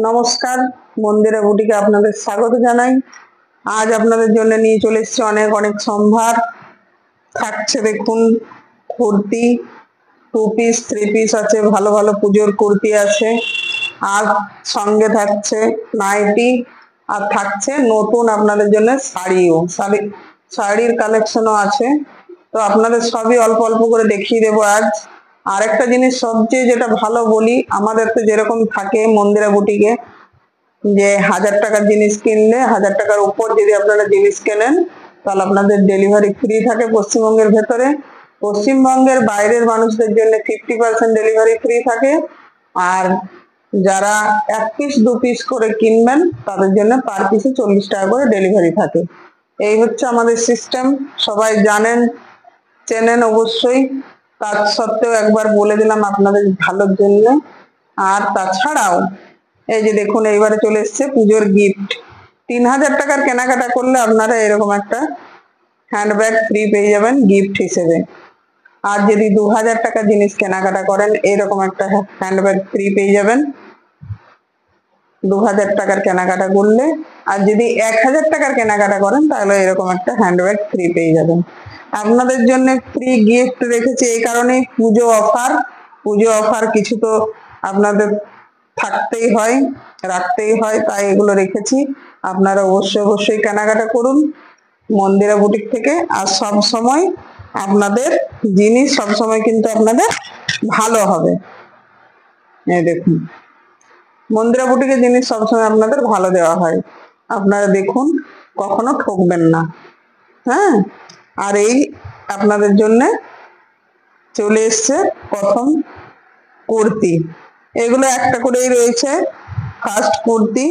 নমস্কার, মন্দিরা বুটিকে আপনাদের স্বাগত জানাই। আজ আপনাদের জন্য নিয়ে চলে এসেছি অনেক অনেক সম্ভার। থাকছে দেখুন কুর্তি, 2 পিস 3 পিস আছে, ভালো ভালো পুজোর কুর্তি আছে, আর সঙ্গে থাকছে নাইটি, আর থাকছে নতুন আপনাদের জন্য শাড়ির কালেকশনও আছে। তো আপনাদের সবই অল্প অল্প করে দেখিয়ে দেবো আজ। আর একটা জিনিস সবচেয়ে যেটা ভালো বলি, আমাদের তো যেরকম থাকে মন্দিরা বুটিকে, যে 1000 টাকার জিনিস কিনলে 1000 টাকার উপর যদি আপনারা জিনিস কেনেন তাহলে আপনাদের ডেলিভারি ফ্রি থাকে পশ্চিমবঙ্গের ভেতরে। পশ্চিমবঙ্গের বাইরের মানুষদের জন্য 50% ডেলিভারি ফ্রি থাকে। আর যারা 1 পিস 2 পিস করে কিনবেন তাদের জন্য পার পিসে 40 টাকা করে ডেলিভারি থাকে। এই হচ্ছে আমাদের সিস্টেম, সবাই জানেন চেনেন অবশ্যই। তার সত্ত্বেও একবার বলে দিলাম আপনাদের ভালোর জন্য। আর তাছাড়াও এই যে দেখুন, এইবারে চলে এসছে পুজোর গিফট। 3000 টাকার কেনাকাটা করলে আপনারা এরকম একটা হ্যান্ডব্যাগ ফ্রি পেয়ে যাবেন গিফট হিসেবে। আর যদি 2000 টাকার জিনিস কেনাকাটা করেন এরকম একটা হ্যান্ডব্যাগ ফ্রি পেয়ে যাবেন 2000 টাকার কেনাকাটা করলে। আর যদি 1000 টাকার কেনাকাটা করেন তাহলে এরকম একটা হ্যান্ডব্যাগ ফ্রি পেয়ে যাবেন। আপনাদের জন্য ফ্রি গিফট রেখেছি এই কারণে, পুজো অফার কিছু তো আপনাদের থাকতেই হয়, রাখতেই হয়, তাই এগুলো রেখেছি। আপনারা অবশ্যই কেনাকাটা করুন মন্দিরা বুটিক থেকে। আর সব সময় আপনাদের জিনিস সব সময় কিন্তু আপনাদের ভালো হবে। এই দেখুন, মন্দিরা বুটিকের জিনিস সবসময় আপনাদের ভালো দেওয়া হয়, আপনারা দেখুন, কখনো ঠকবেন না। হ্যাঁ, আর এই আপনাদের জন্য চলে এসছে প্রথম কুর্তি। এগুলো একটা করেই রয়েছে ফার্স্ট কুর্তি।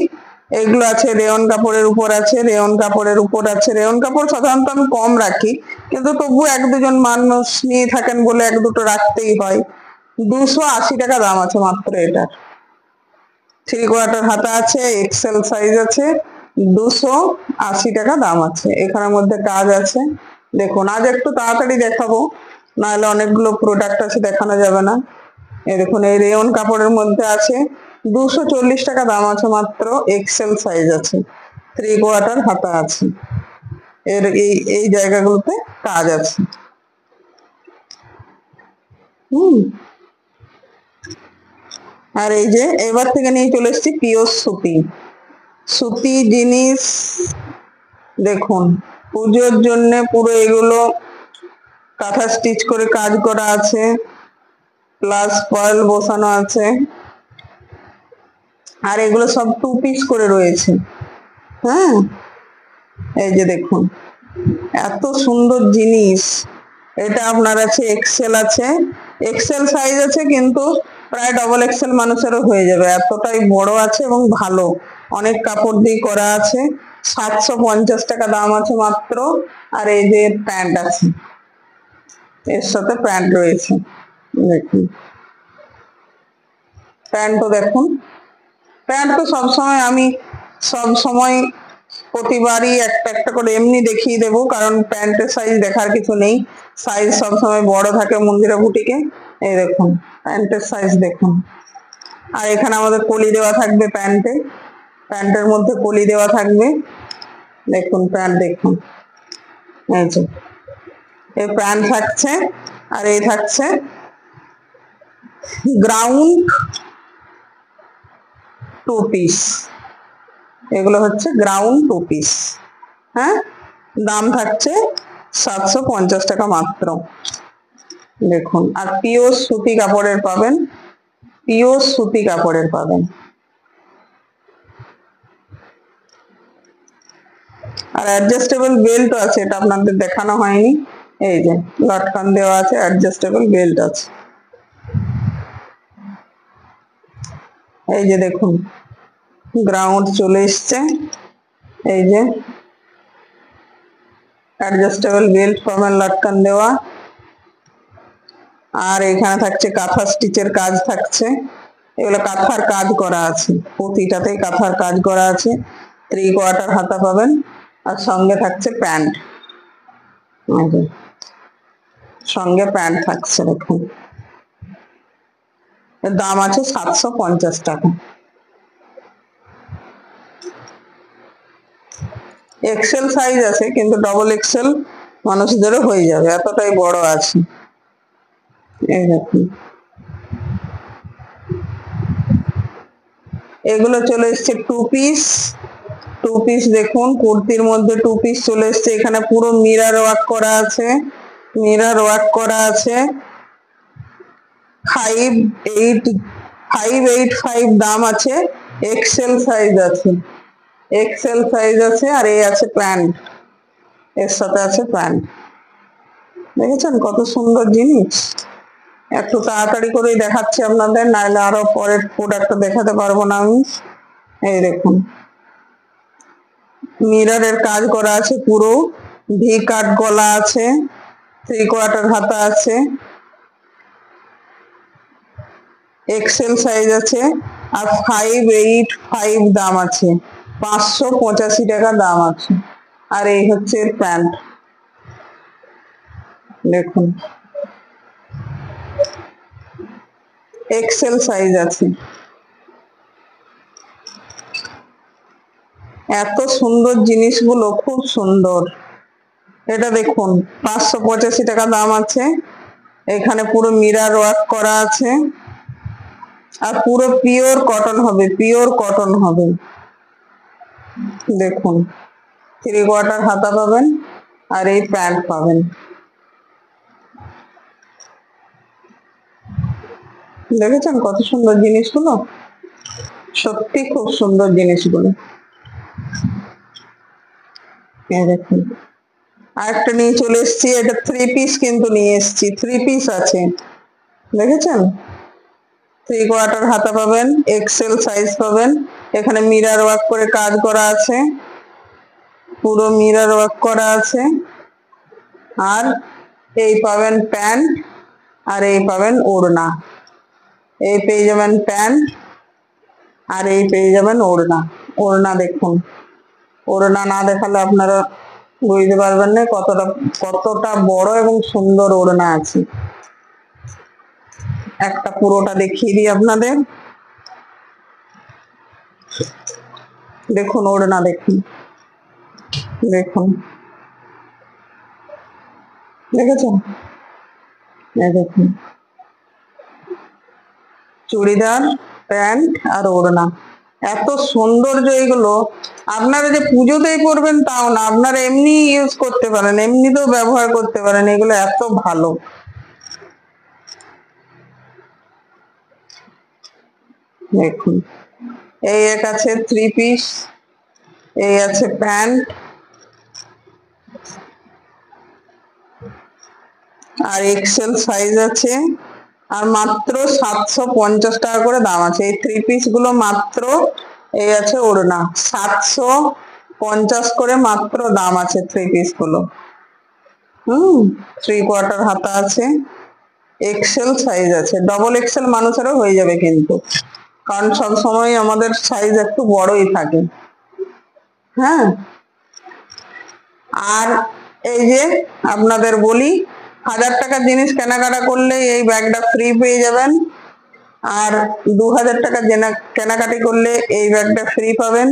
এগুলো আছে রেয়ন কাপড়ের উপর আছে, রেয়ন কাপড়ের উপর আছে। রেয়ন কাপড় সাধারণত আমি কম রাখি, কিন্তু তবু 1-2 জন মানুষ নিয়ে থাকেন বলে 1-2টো রাখতেই হয়। 280 টাকা দাম আছে মাত্র এটার। 3/4 হাতা আছে, এক্সেল সাইজ আছে, 280 টাকা দাম আছে। এখানের মধ্যে কাজ আছে দেখুন। আজ একটু তাড়াতাড়ি দেখাবো, নাহলে অনেকগুলো প্রোডাক্ট আছে দেখানো যাবে না। এই দেখুন, এই রেয়ন কাপড়ের মধ্যে আছে, 240 টাকা দাম আছে মাত্র। এক্সেল সাইজ আছে, 3/4 হাতা আছে, এর এই জায়গাগুলোতে কাজ আছে। আর এই যে এবার থেকে নিয়ে চলে এসেছি পিওর সুতি জিনিস। দেখুন, পুজোর জন্য পুরো এগুলো কাঁথা স্টিচ করে কাজ করা আছে, প্লাস ফয়েল বসানো আছে। আর এগুলো সব 2 পিস করে রয়েছে। হ্যাঁ, এই যে দেখুন, এত সুন্দর জিনিস। এটা আপনার আছে এক্সেল আছে, এক্সেল সাইজ আছে, কিন্তু প্রায় ডবল এক্সেল মানুষেরও হয়ে যাবে, এতটাই বড় আছে এবং ভালো। অনেক কাপড় দিয়ে করা আছে। 750 টাকা দাম আছে মাত্র। আর এই যে প্যান্ট আছে, এর সাথে প্যান্ট রয়েছে। দেখুন প্যান্টও দেখুন। প্যান্ট তো সবসময় আমি প্রতিবারই একটা একটা করে এমনি দেখিয়ে দেবো, কারণ প্যান্টের সাইজ দেখার কিছু নেই, সাইজ সবসময় বড় থাকে মন্দিরা বুটিকে। এই দেখুন প্যান্টের সাইজ দেখুন। আর এখানে আমাদের কলি দেওয়া থাকবে প্যান্টের মধ্যে কলি দেওয়া থাকবে। দেখুন প্যান্ট দেখুন, এই যে এই প্যান্ট থাকছে। আর এই থাকছে গ্রাউন্ড 2 পিস। এগুলো হচ্ছে গ্রাউন্ড 2 পিস। হ্যাঁ, দাম থাকছে 750 টাকা মাত্র। দেখুন, আর পিওর সুতি কাপড়ের পাবেন, পিওর সুতি কাপড়ের পাবেন। আর অ্যাডজাস্টেবল বেল্ট আছে, এটা আপনাদের দেখানো হয়নি। এই যে লটকান দেওয়া আছে, অ্যাডজাস্টেবল বেল্ট আছে। এই যে দেখুন, গ্রাউন্ড চলে এসছে। এই যে অ্যাডজাস্টেবল বেল্ট পাবেন, লটকান দেওয়া। আর এখানে থাকছে কাঁথা স্টিচের কাজ থাকছে। এগুলো কাঁথার কাজ করা আছে, প্রতিটাতেই কাঁথার কাজ করা আছে। 3/4 হাতা পাবেন। আর সঙ্গে থাকছে প্যান্ট, সঙ্গে প্যান্ট থাকছে। দেখুন, এর দাম আছে 750 টাকা। এক্সেল সাইজ আছে, কিন্তু ডবল এক্সেল মানুষদেরও হয়ে যাবে, এতটাই বড় আছে। এই দেখুন, এগুলো চলে এসছে টু পিস। টু পিস দেখুন, কুর্তির মধ্যে টু পিস চলে এসছে। এখানে পুরো মিরর ওয়ার্ক করা আছে, মিরর ওয়ার্ক করা আছে। 585 দাম আছে। এক্সেল সাইজ আছে, এক্সেল সাইজ আছে। আর এই আছে প্যান্ট, এর সাথে আছে প্যান্ট। দেখেছেন কত সুন্দর জিনিস। একটু তাড়াতাড়ি করেই দেখাচ্ছি আপনাদের, নাহলে আরো পরের প্রোডাক্ট দেখাতে পারবো না আমি। এই দেখুন, মিররের কাজ করা আছে পুরো, ভি কাট গলা আছে, 3/4 হাতা আছে, এক্সেল সাইজ আছে। আর 585 দাম আছে, 585 টাকা দাম আছে। আর এই হচ্ছে প্যান্ট, দেখুন এক্সেল সাইজ আছে। এত সুন্দর জিনিসগুলো, খুব সুন্দর। এটা দেখুন 585 টাকা দাম আছে। এখানে পুরো মিরর ওয়ার্ক করা আছে, আর পুরো পিওর কটন হবে, পিওর কটন হবে। দেখুন 3/4 হাতা পাবেন, আর এই প্যান্ট পাবেন। দেখেছেন কত সুন্দর জিনিসগুলো, সত্যি খুব সুন্দর জিনিসগুলো। এই দেখুন, আরেকটা নিয়ে চলে এসেছি, এটা 3 পিস কিন্তু নিয়ে এসেছি, 3 পিস আছে। দেখেছেন 3/4 হাতা পাবেন, এক্সেল সাইজ পাবেন। এখানে মিরর ওয়ার্ক করে কাজ করা আছে, পুরো মিরর ওয়ার্ক করা আছে। আর এই পাবেন প্যান্ট, আর এই পাবেন ওড়না। এই পেয়ে যাবেন প্যান্ট, আর এই পেয়ে যাবেন ওড়না। ওড়না দেখুন, ওড়না না দেখালে আপনারা বুঝতে পারবেন না কতটা কতটা বড় এবং সুন্দর ওড়না আছে। একটা পুরোটা দেখিয়ে দিই আপনাদের, দেখুন ওড়না দেখুন, দেখুন দেখেছেন। এই দেখুন চুড়িদার, প্যান্ট আর ওড়না, এত সৌন্দর্য এগুলো। আপনারা যে পুজোতেই পরবেন তাও না, আপনারা এমনি ইউজ করতে পারেন, এমনিতেও ব্যবহার করতে পারেন, এগুলো এত ভালো। দেখুন এই এক আছে 3 পিস, এই আছে প্যান্ট, আর এক্সেল সাইজ আছে। আর মাত্র 750 টাকা করে দাম আছে। এই 3 পিস গুলো মাত্র, এই আছে ওড়না, 750 করে মাত্র দাম আছে 3 পিস গুলো। 3/4 হাতা আছে, এক্সেল সাইজ আছে। ডবল এক্সেল মানুষেরও হয়ে যাবে কিন্তু, কারণ সব সময় আমাদের সাইজ একটু বড়ই থাকে। হ্যাঁ, আর এই যে আপনাদের বলি, 1000 টাকার জিনিস কেনাকাটা করলে এই ব্যাগটা ফ্রি পেয়ে যাবেন। আর 2000 টাকার কেনাকাটি করলে এই ব্যাগটা ফ্রি পাবেন।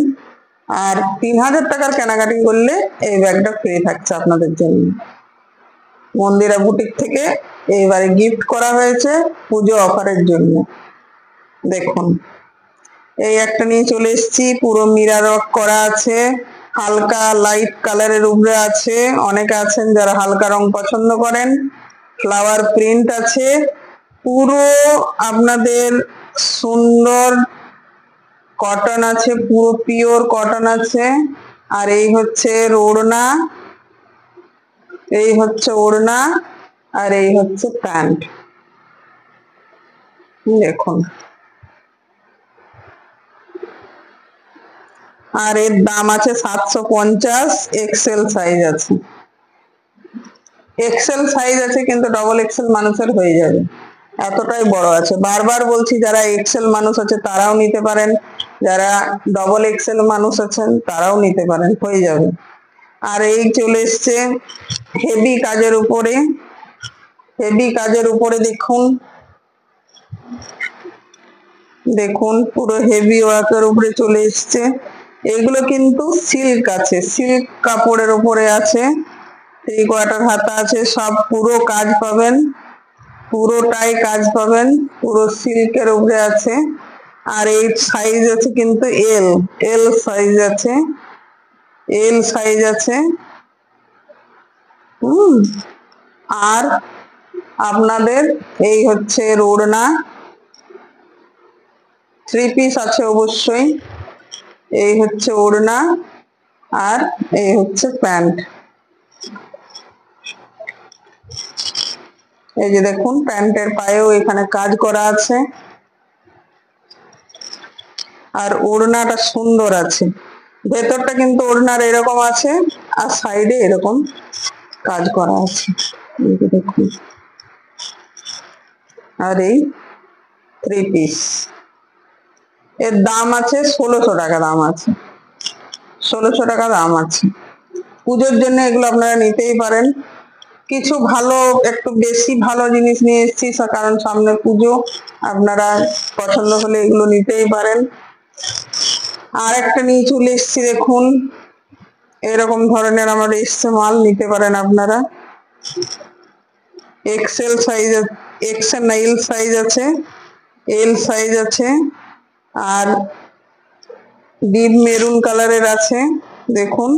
আর 3000 টাকার কেনাকাটি করলে এই ব্যাগটা ফ্রি থাকছে আপনাদের জন্য। মন্দিরা বুটিক থেকে এইবারে গিফট করা হয়েছে পুজো অফারের জন্য। দেখুন এই একটা নিয়ে চলে এসেছি, পুরো মিরর ওয়ার্ক করা আছে, হালকা লাইট কালারের উপরে আছে। অনেকে আছেন যারা হালকা রং পছন্দ করেন। ফ্লাওয়ার প্রিন্ট আছে, পুরো আপনাদের সুন্দর কটন আছে, পুরো পিওর কটন আছে। আর এই হচ্ছে ওড়না, এই হচ্ছে ওড়না, আর এই হচ্ছে প্যান্ট। দেখুন, আর এর দাম আছে 750, এক্সেল সাইজ আছে। এক্সেল সাইজ আছে কিন্তু ডবল এক্সেল মানুষের হয়ে যাবে, এতটাই বড় আছে। বারবার বলছি, যারা এক্সেল মানুষ আছে তারাও নিতে পারেন, যারা ডবল এক্সেল মানুষ আছেন তারাও নিতে পারেন, হয়ে যাবে। আর এই চলে এসছে হেভি কাজের উপরে, হেভি কাজের উপরে দেখুন, দেখুন পুরো হেভি ওয়ার্কের উপরে চলে এসছে। এগুলো কিন্তু সিল্ক আছে, সিল্ক কাপড়ের উপরে আছে, 3/4 হাতা আছে, সব পুরো কাজ পাবেন, পুরোটাই কাজ পাবেন, পুরো সিল্কের উপরে আছে। আর এই সাইজ আছে কিন্তু এল, এল সাইজ আছে, এল সাইজ আছে। আর আপনাদের এই হচ্ছে ওড়না, 3 পিস আছে অবশ্যই। এই হচ্ছে ওড়না, আর এই হচ্ছে প্যান্ট। এই যে দেখুন প্যান্টের পায়েও এখানে কাজ করা আছে, আর ওড়নাটা সুন্দর আছে। ভেতরটা কিন্তু ওড়নার এরকম আছে, আর সাইডে এরকম কাজ করা আছে, দেখুন। আর এই 3 পিস, এর দাম আছে 1600 টাকা, দাম আছে 1600 টাকা দাম আছে। পুজোর জন্য এগুলো আপনারা নিতেই পারেন। কিছু ভালো, একটু বেশি ভালো জিনিস নিয়ে এসেছি, কারণ সামনে পুজো, আপনারা পছন্দ হলে এগুলো নিতেই পারেন। আর একটা নিয়ে চলে এসেছি, দেখুন এরকম ধরনের আমার এসছে মাল, নিতে পারেন আপনারা। এক্সেল সাইজ, এক্সেল না এল সাইজ আছে, এল সাইজ আছে, আর ডিপ মেরুন কালারের আছে, দেখুন।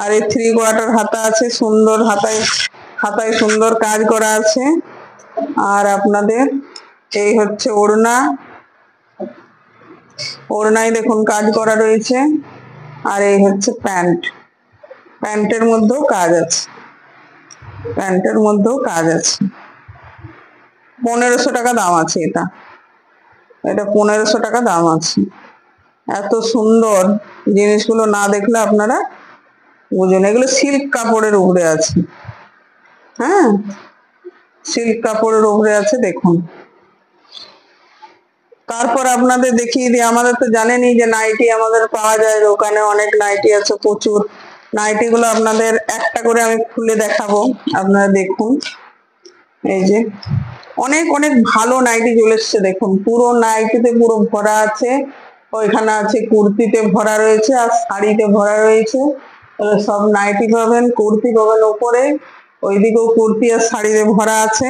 আর এই 3/4 হাতা আছে, সুন্দর হাতায়, হাতায় সুন্দর কাজ করা আছে। আর আপনাদের এই হচ্ছে ওড়না, ওড়নায় দেখুন কাজ করা রয়েছে। আর এই হচ্ছে প্যান্ট, প্যান্টের মধ্যেও কাজ আছে, প্যান্টের মধ্যেও কাজ আছে। 1500 টাকা দাম আছে এটা, এটা 1500 টাকা দাম আছে। এত সুন্দর জিনিসগুলো না দেখলে আপনারা বুঝুন। এগুলো সিল্ক কাপড়ের উপরে আছে, হ্যাঁ, সিল্ক কাপড়ের উপরে আছে, দেখুন। তারপর আপনাদের দেখিয়ে দিই, আমাদের তো জানেনই যে নাইটি আমাদের পাওয়া যায় দোকানে, অনেক নাইটি আছে, প্রচুর নাইটি গুলো আপনাদের একটা করে আমি খুলে দেখাবো, আপনারা দেখুন। এই যে অনেক অনেক ভালো নাইটি চলে এসছে, দেখুন পুরো নাইটিতে পুরো ভরা আছে, ওইখানে আছে কুর্তিতে ভরা রয়েছে, আর শাড়িতে ভরা রয়েছে। সব নাইটি পাবেন, কুর্তি পাবেন ওপরে, ওইদিকেও কুর্তি আর শাড়িতে ভরা আছে।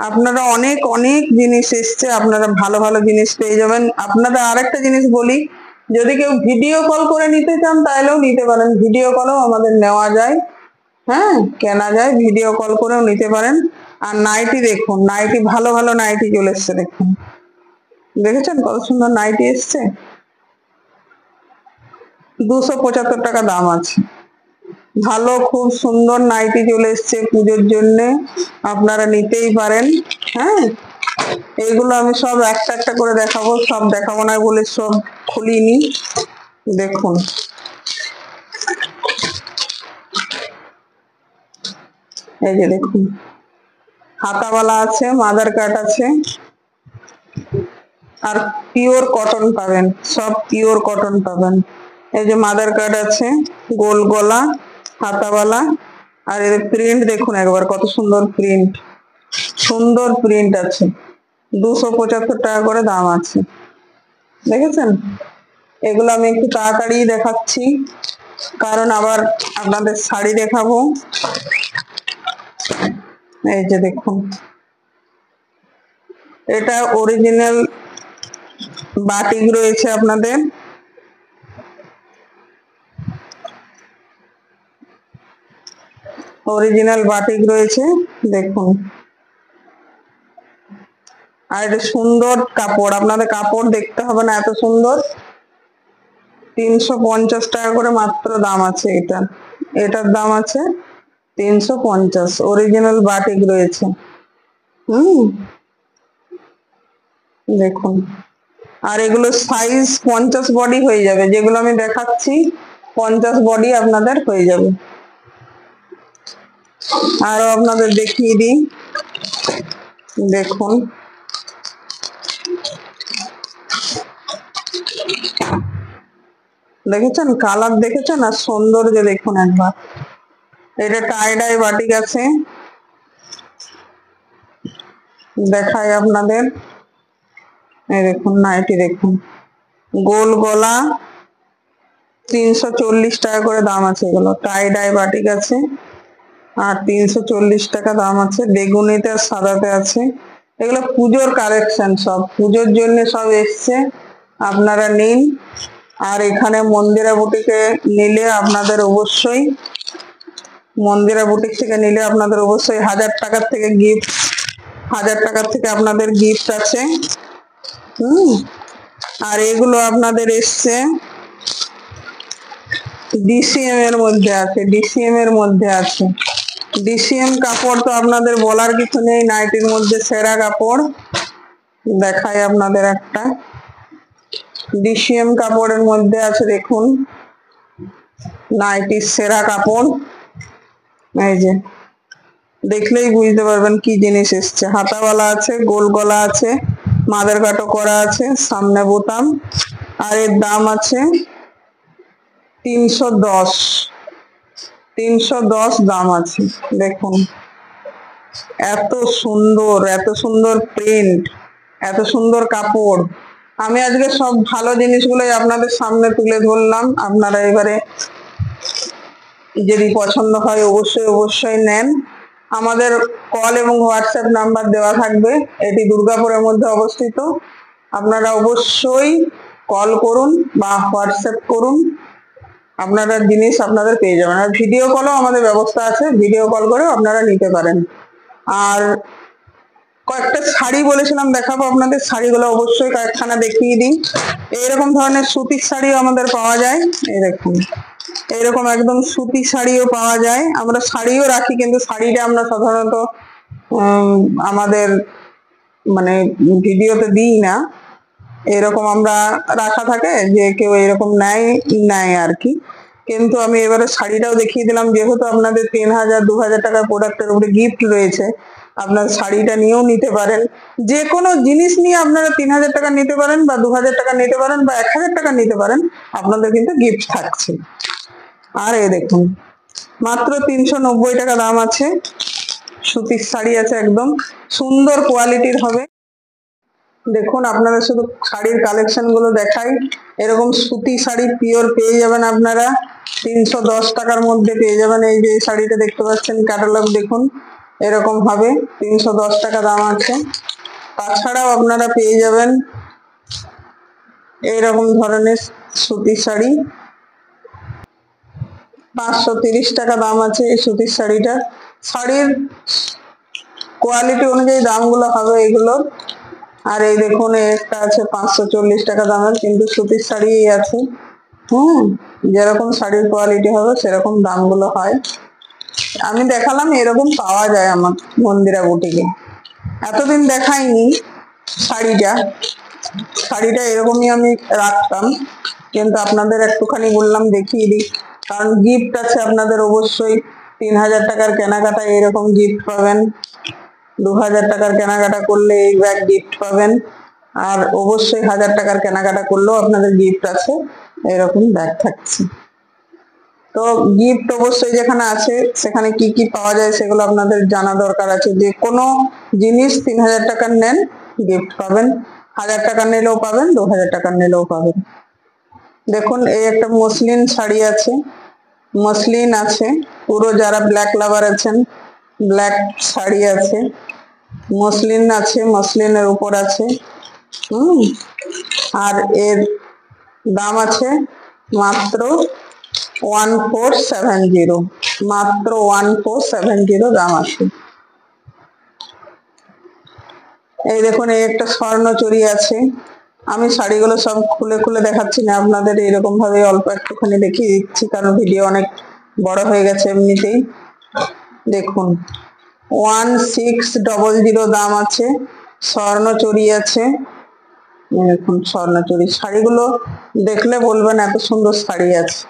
আপনারা অনেক অনেক জিনিস এসছে, আপনারা ভালো ভালো জিনিস পেয়ে যাবেন। আপনাদের আরেকটা জিনিস বলি, যদি কেউ ভিডিও কল করে নিতে চান তাহলেও নিতে পারেন, ভিডিও কলও আমাদের নেওয়া যায়, হ্যাঁ, কেনা যায়, ভিডিও কল করেও নিতে পারেন। আর নাইটি দেখুন, নাইটি ভালো ভালো নাইটি চলে এসছে, দেখুন, দেখেছেন কত সুন্দর নাইটি এসছে। 275 টাকা দাম আছে। ভালো, খুব সুন্দর নাইটি চলে এসছে পুজোর জন্য, আপনারা নিতেই পারেন। হ্যাঁ, এইগুলো আমি সব একটা একটা করে দেখাবো, সব দেখাবো না বলে সব খুলিনি, দেখুন। এই যে দেখুন, হাতাওয়ালা আছে, মাদার কাট আছে, আর পিওর কটন পাবেন, সব পিওর কটন পাবেন। এই যে মাদার কাট আছে, গোল গলা, হাতাওয়ালা। আর এর প্রিন্ট দেখুন একবার, কত সুন্দর প্রিন্ট, সুন্দর প্রিন্ট আছে। 275 টাকা করে দাম আছে, দেখেছেন। এগুলো আমি একটু তাড়াতাড়ি দেখাচ্ছি, কারণ আবার আপনাদের শাড়ি দেখাবো। এই যে দেখুন, এটা অরিজিনাল বাটিক রয়েছে আপনাদের, অরিজিনাল বাটিক রয়েছে, দেখুন। আর এটা সুন্দর কাপড়, আপনাদের কাপড় দেখতে হবে না, এত সুন্দর। 350 টাকা করে মাত্র দাম আছে এটা, এটার দাম আছে 350, অরিজিনাল বাটিক রয়েছে। দেখুন। আর এগুলো সাইজ 50 বডি হয়ে যাবে, যেগুলো আমি দেখাচ্ছি 50 বডি আপনাদের হয়ে যাবে। আরো আপনাদের দেখিয়ে দিই, দেখুন। দেখেছেন কালার, দেখেছেন, আর সৌন্দর্য দেখুন একবার। এটা টাই ডাই বাটিক আছে, দেখাই আপনাদের। এই দেখুন নাইটি, দেখুন গোল গলা, 340 টাকা করে দাম আছে। এগুলো টাই ডাই বাটিক আছে আর 340 টাকা দাম আছে। বেগুনিতে আর সাদাতে আছে। এগুলো পুজোর কালেকশন, সব পুজোর জন্য সব এসছে, আপনারা নিন। আর এখানে মন্দিরা বুটিকে নিলে আপনাদের অবশ্যই, মন্দিরা বুটিক থেকে নিলে আপনাদের অবশ্যই 1000 টাকার থেকে গিফট, 1000 টাকার থেকে আপনাদের গিফট আছে। আর এগুলো আপনাদের এসছে ডিসিএম এর মধ্যে আছে, ডিসিএম এর মধ্যে আছে। ডিসিএম কাপড় তো আপনাদের বলার কিছু নেই, নাইটির মধ্যে সেরা কাপড়। দেখাই আপনাদের একটা ডিসিএম কাপড়ের মধ্যে আছে, দেখুন নাইটির সেরা কাপড়। এই যে দেখলেই বুঝতে পারবেন কি জিনিস এসছে। হাতাওয়ালা আছে, গোল গলা আছে, মাদার কাটও করা আছে, সামনে বোতাম। আর এর দাম আছে 310, 310 দাম আছে। দেখুন এত সুন্দর, এত সুন্দর প্রিন্ট, এত সুন্দর কাপড়। আমি আজকে সব ভালো জিনিসগুলোই আপনাদের সামনে তুলে ধরলাম। আপনারা এবারে যদি পছন্দ হয় অবশ্যই অবশ্যই নেন। আমাদের কল এবং হোয়াটসঅ্যাপ নাম্বার দেওয়া থাকবে। এটি দুর্গাপুরের মধ্যে অবস্থিত। আপনারা অবশ্যই কল করুন বা হোয়াটসঅ্যাপ করুন, আপনারা জিনিস আপনাদের পেয়ে যাবেন। আর ভিডিও কলও আমাদের ব্যবস্থা আছে, ভিডিও কল করেও আপনারা নিতে পারেন। আর কয়েকটা শাড়ি বলেছিলাম দেখাবো আপনাদের, শাড়িগুলো অবশ্যই কয়েকখানা দেখিয়ে দিই। এইরকম ধরনের সুতির শাড়িও আমাদের পাওয়া যায়। এই দেখুন এইরকম একদম সুতি শাড়িও পাওয়া যায়। আমরা শাড়িও রাখি, কিন্তু শাড়িটা আমরা সাধারণত আমাদের মানে ভিডিওতে দিই না। এরকম আমরা রাখা থাকে যে কেউ এরকম নেয় নেয় আর কি। কিন্তু আমি এবারে শাড়িটাও দেখিয়ে দিলাম, যেহেতু আপনাদের 3000 2000 টাকার প্রোডাক্টের উপরে গিফট রয়েছে। আপনার শাড়িটা নিয়েও নিতে পারেন, যে কোনো জিনিস নিয়ে আপনারা 3000 টাকা নিতে পারেন বা 2000 টাকা নিতে পারেন বা 1000 টাকা নিতে পারেন, আপনাদের কিন্তু গিফট থাকছে। আর এই দেখুন মাত্র 390 টাকা দাম আছে। সুতির শাড়ি আছে, একদম সুন্দর কোয়ালিটির হবে। দেখুন আপনারা শুধু শাড়ির কালেকশন গুলো দেখাই। এরকম সুতি শাড়ি পিওর পেয়ে যাবেন আপনারা 310 টাকার মধ্যে পেয়ে যাবেন। এই যে শাড়িটা দেখতে পাচ্ছেন, ক্যাটালগ দেখুন এরকম হবে, 310 টাকা দাম আছে। তাছাড়াও আপনারা পেয়ে যাবেন এইরকম ধরনের সুতির শাড়ি, 530 টাকা দাম আছে এই সুতির শাড়িটা। শাড়ির কোয়ালিটি অনুযায়ী দামগুলো হবে এগুলোর। আর এই দেখুন একটা আছে 540 টাকা দামের, কিন্তু সুতির শাড়ি আছে। যেরকম শাড়ির কোয়ালিটি হবে সেরকম দামগুলো হয়। আমি দেখালাম এরকম পাওয়া যায় আমার মন্দিরা বুটিকে। এতদিন দেখাইনি শাড়িটা, শাড়িটা এরকমই আমি রাখতাম, কিন্তু আপনাদের একটুখানি বললাম দেখিয়ে দিই, কারণ গিফট আছে আপনাদের অবশ্যই। 3000 টাকার কেনাকাটা এরকম গিফট পাবেন, 2000 টাকার কেনাকাটা করলে এই ব্যাগ গিফট পাবেন, আর অবশ্যই 1000 টাকার কেনাকাটা করলেও আপনাদের গিফট আছে, এরকম ব্যাগ থাকছে। তো গিফট অবশ্যই যেখানে আছে সেখানে কি কি পাওয়া যায় সেগুলো আপনাদের জানা দরকার আছে। যে কোনো জিনিস 3000 টাকার নেন গিফট পাবেন, 1000 টাকার নিলেও পাবেন, 2000 টাকার নিলেও পাবেন। দেখুন এই একটা মসলিন শাড়ি আছে, মসলিন আছে পুরো, যারা ব্ল্যাক লাভার আছেন ব্ল্যাক শাড়ি আছে, মসলিন আছে, মসলিনের উপর আছে। আর এর দাম আছে মাত্র 1470, মাত্র 1470 দাম আছে। এই দেখুন এই একটা স্বর্ণচুরি আছে। আমি শাড়িগুলো সব খুলে খুলে দেখাচ্ছি না আপনাদের, এরকম ভাবে অল্প একটুখানি দেখিয়ে দিচ্ছি, কারণ ভিডিও অনেক বড় হয়ে গেছে এমনিতেই। দেখুন 1600 দাম আছে, স্বর্ণচুরি আছে। দেখুন স্বর্ণচুরি, শাড়িগুলো দেখলে বলবেন এত সুন্দর শাড়ি আছে।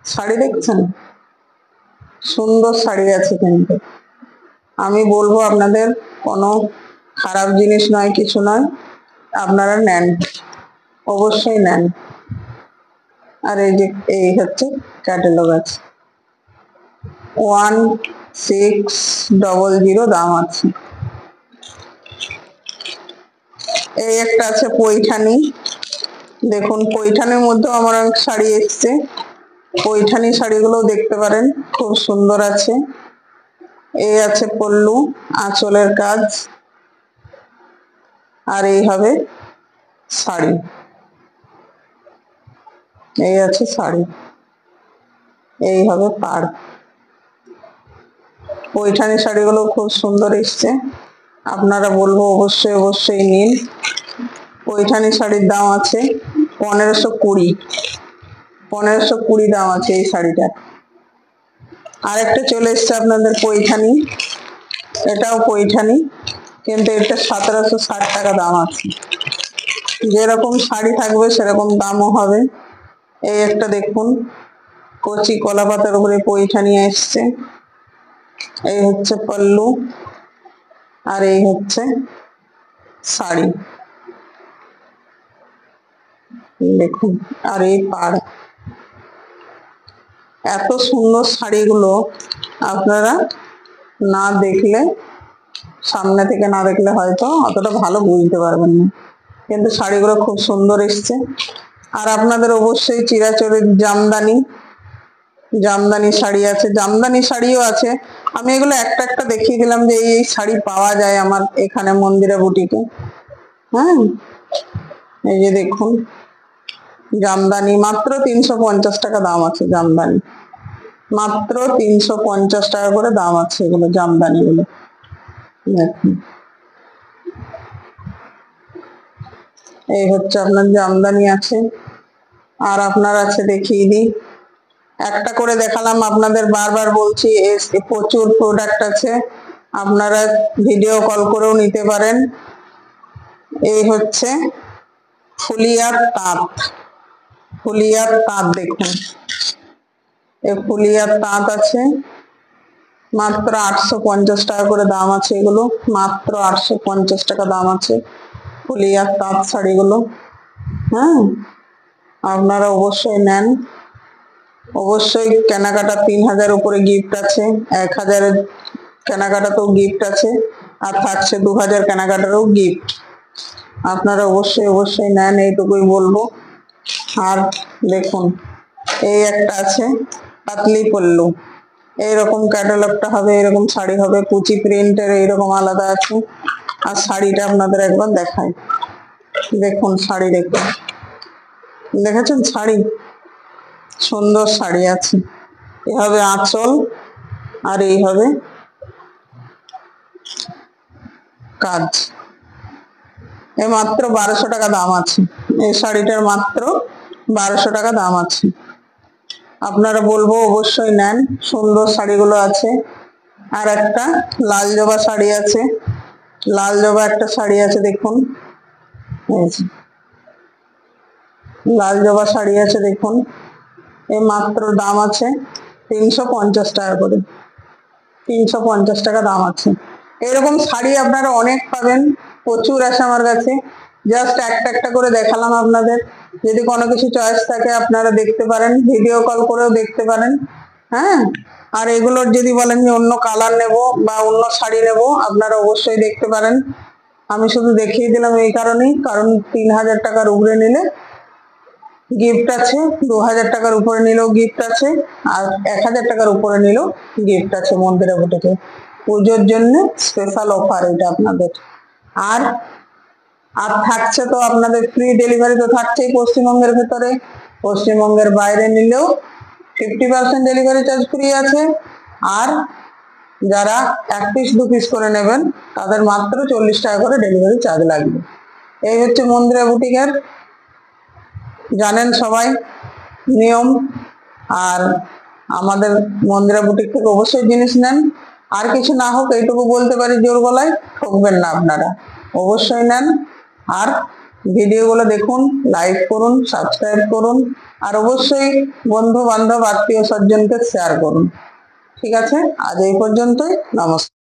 শাড়ি দেখছেন, সুন্দর শাড়ি আছে, কিন্তু আমি বলবো আপনাদের কোনো খারাপ জিনিস নয়, কিছু নয়, আপনারা নেন, অবশ্যই নেন। আর এই যে এই হচ্ছে ক্যাটালগ আছে, 1600 দাম আছে। এই একটা আছে পৈঠানি, দেখুন পৈঠানির মধ্যে আমার অনেক শাড়ি এসছে, পৈঠানি শাড়িগুলো দেখতে পারেন, খুব সুন্দর আছে। এই আছে পল্লু, আঁচলের কাজ, আর এই হবে শাড়ি। এই আছে শাড়ি, এই হবে পাড়। পৈঠানি শাড়িগুলো খুব সুন্দর এসছে, আপনারা বলবো অবশ্যই অবশ্যই নিন। পৈঠানি শাড়ির দাম আছে 1520, 1520 দাম আছে এই শাড়িটার। আরেকটা চলে এসছে আপনাদের পৈঠানি, এটাও পৈঠানি, কিন্তু এটা 1760 টাকা দাম আছে। যেরকম শাড়ি থাকবে সেরকম দামও হবে। এই একটা দেখুন, কচি কলা পাতার উপরে পৈঠানি এসছে। এই হচ্ছে পল্লু, আর এই হচ্ছে শাড়ি, দেখুন, আর এই পাড়। এত সুন্দর শাড়িগুলো আপনারা না দেখলে, সামনে থেকে না দেখলে হয়তো অতটা ভালো বুঝতে পারবেন না, কিন্তু শাড়িগুলো খুব সুন্দর এসছে। আর আপনাদের অবশ্যই চিরাচরিত জামদানি, জামদানি শাড়ি আছে, জামদানি শাড়িও আছে। আমি এগুলো একটা একটা দেখিয়ে দিলাম যে এই শাড়ি পাওয়া যায় আমার এখানে মন্দিরা বুটিকে। হ্যাঁ, এই যে দেখুন জামদানি, মাত্র 350 টাকা দাম আছে জামদানি, মাত্র 350 টাকা করে দাম আছে এগুলো জামদানি গুলো। দেখুন এই হচ্ছে আপনার জামদানি আছে। আর আপনার আছে দেখিয়ে দিই, একটা করে দেখালাম, আপনাদের বারবার বলছি প্রচুর প্রোডাক্ট আছে, আপনারা ভিডিও কল করেও নিতে পারেন। এই হচ্ছে ফুলিয়ার তাঁত, ফুলিয়ার তাঁত দেখুন, এই ফুলিয়ার তাঁত আছে, মাত্র 850 টাকা করে দাম আছে এগুলো, মাত্র 850 টাকা দাম আছে ফুলিয়ার তাঁত শাড়িগুলো। হ্যাঁ, আপনারা অবশ্যই নেন, অবশ্যই কেনাকাটা 3000 উপরে গিফট আছে, 1000 কেনাকাটাতেও গিফট আছে, আর থাকছে 2000 কেনাকাটারও গিফট। আপনারা অবশ্যই অবশ্যই নেন, এইটুকুই বলবো। আর দেখুন এই একটা আছে পাতলি পল্লু, এইরকম ক্যাটালগটা হবে, এরকম শাড়ি হবে, কুচি প্রিন্টের এইরকম আলাদা আছে। আর শাড়িটা আপনাদের একবার দেখাই, দেখুন শাড়ি, দেখুন, দেখেছেন শাড়ি, সুন্দর শাড়ি আছে। এ হবে আঁচল, আর এই হবে কাজ। এ মাত্র 1200 টাকা দাম আছে, এই শাড়িটার মাত্র 1200 টাকা দাম আছে। আপনারা বলবো অবশ্যই নেন, সুন্দর শাড়িগুলো আছে। আর একটা লাল জবা শাড়ি আছে, লাল জবা একটা শাড়ি আছে দেখুন, লাল জবা শাড়ি আছে দেখুন, এই মাত্র দাম আছে 350 টাকা করে, 350 টাকা দাম আছে। এরকম শাড়ি আপনারা অনেক পাবেন, প্রচুর আছে আমার কাছে, জাস্ট একটা একটা করে দেখালাম আপনাদের। যদি কোনো কিছু চয়েস থাকে আপনারা দেখতে পারেন, ভিডিও কল করেও দেখতে পারেন। হ্যাঁ, আর এগুলোর যদি বলেন যে অন্য কালার নেব বা অন্য শাড়ি নেব, আপনারা অবশ্যই দেখতে পারেন। আমি শুধু দেখিয়ে দিলাম এই কারণেই, কারণ 3000 টাকার উপরে নিলে গিফট আছে, 2000 টাকার উপরে নিলেও গিফট আছে, আর 1000 টাকার উপরে নিলেও গিফট আছে মন্দিরা বুটিকে। পুজোর জন্য স্পেশাল অফার এটা আপনাদের। আর আর থাকছে তো আপনাদের ফ্রি ডেলিভারি তো থাকছেই পশ্চিমবঙ্গের ভেতরে, পশ্চিমবঙ্গের বাইরে নিলেও 50% ডেলিভারি চার্জ ফ্রি আছে। আর যারা 1 পিস 2 পিস করে নেবেন তাদের মাত্র 40 টাকা করে ডেলিভারি চার্জ লাগবে। এই হচ্ছে মন্দিরা বুটিকের, জানেন সবাই নিয়ম। আর আমাদের মন্দিরা বুটিক থেকে অবশ্যই জিনিস নেন, আর কিছু না হোক এইটুকু বলতে পারি জোর গলায়, ঠকবেন না আপনারা, অবশ্যই নেন। আর ভিডিওগুলো দেখুন, লাইক করুন, সাবস্ক্রাইব করুন, আর অবশ্যই বন্ধু বান্ধব আত্মীয় স্বজনকে শেয়ার করুন। ঠিক আছে, আজ এই পর্যন্তই, নমস্কার।